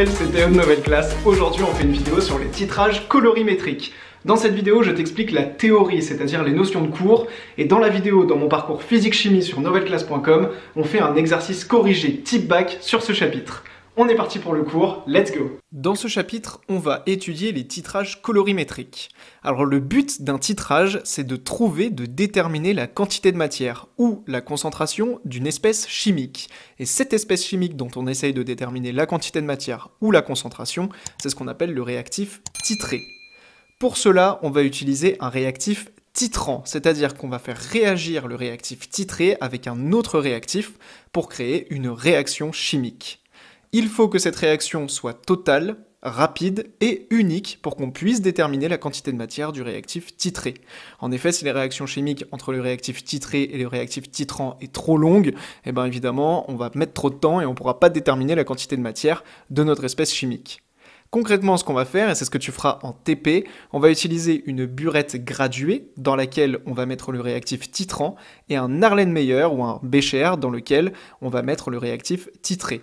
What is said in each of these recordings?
Salut, c'est Théo de Nouvelle Classe. Aujourd'hui, on fait une vidéo sur les titrages colorimétriques. Dans cette vidéo, je t'explique la théorie, c'est-à-dire les notions de cours. Et dans la vidéo, dans mon parcours physique-chimie sur novelleclasse.com, on fait un exercice corrigé type bac sur ce chapitre. On est parti pour le cours, let's go! Dans ce chapitre, on va étudier les titrages colorimétriques. Alors le but d'un titrage, c'est de trouver, de déterminer la quantité de matière ou la concentration d'une espèce chimique. Et cette espèce chimique dont on essaye de déterminer la quantité de matière ou la concentration, c'est ce qu'on appelle le réactif titré. Pour cela, on va utiliser un réactif titrant, c'est-à-dire qu'on va faire réagir le réactif titré avec un autre réactif pour créer une réaction chimique. Il faut que cette réaction soit totale, rapide et unique pour qu'on puisse déterminer la quantité de matière du réactif titré. En effet, si les réactions chimiques entre le réactif titré et le réactif titrant est trop longue, eh bien évidemment, on va mettre trop de temps et on ne pourra pas déterminer la quantité de matière de notre espèce chimique. Concrètement, ce qu'on va faire, et c'est ce que tu feras en TP, on va utiliser une burette graduée dans laquelle on va mettre le réactif titrant et un Erlenmeyer ou un Becher dans lequel on va mettre le réactif titré.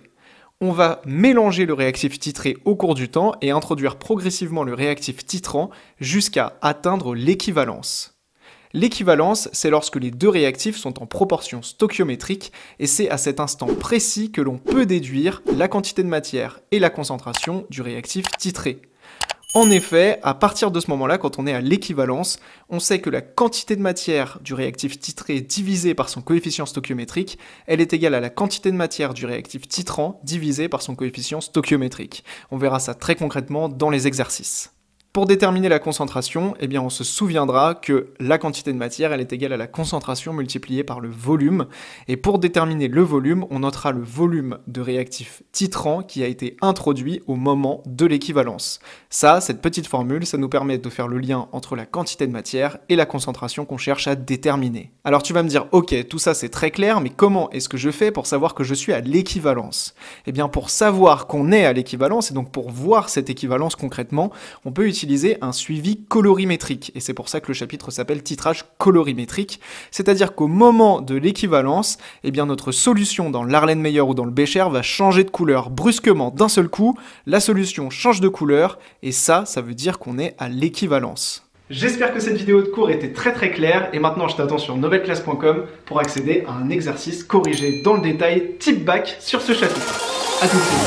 On va mélanger le réactif titré au cours du temps et introduire progressivement le réactif titrant jusqu'à atteindre l'équivalence. L'équivalence, c'est lorsque les deux réactifs sont en proportion stoichiométrique et c'est à cet instant précis que l'on peut déduire la quantité de matière et la concentration du réactif titré. En effet, à partir de ce moment-là, quand on est à l'équivalence, on sait que la quantité de matière du réactif titré divisée par son coefficient stoichiométrique, elle est égale à la quantité de matière du réactif titrant divisée par son coefficient stoichiométrique. On verra ça très concrètement dans les exercices. Pour déterminer la concentration, eh bien on se souviendra que la quantité de matière, elle est égale à la concentration multipliée par le volume. Et pour déterminer le volume, on notera le volume de réactif titrant qui a été introduit au moment de l'équivalence. Ça, cette petite formule, ça nous permet de faire le lien entre la quantité de matière et la concentration qu'on cherche à déterminer. Alors tu vas me dire, ok, tout ça c'est très clair, mais comment est-ce que je fais pour savoir que je suis à l'équivalence? Eh bien pour savoir qu'on est à l'équivalence, et donc pour voir cette équivalence concrètement, on peut utiliser un suivi colorimétrique, et c'est pour ça que le chapitre s'appelle titrage colorimétrique, c'est-à-dire qu'au moment de l'équivalence, eh bien notre solution dans l'Erlenmeyer ou dans le Becher va changer de couleur brusquement d'un seul coup, la solution change de couleur, et ça veut dire qu'on est à l'équivalence. J'espère que cette vidéo de cours était très claire, et maintenant je t'attends sur novelleclasse.com pour accéder à un exercice corrigé dans le détail type bac sur ce chapitre. A tout de suite.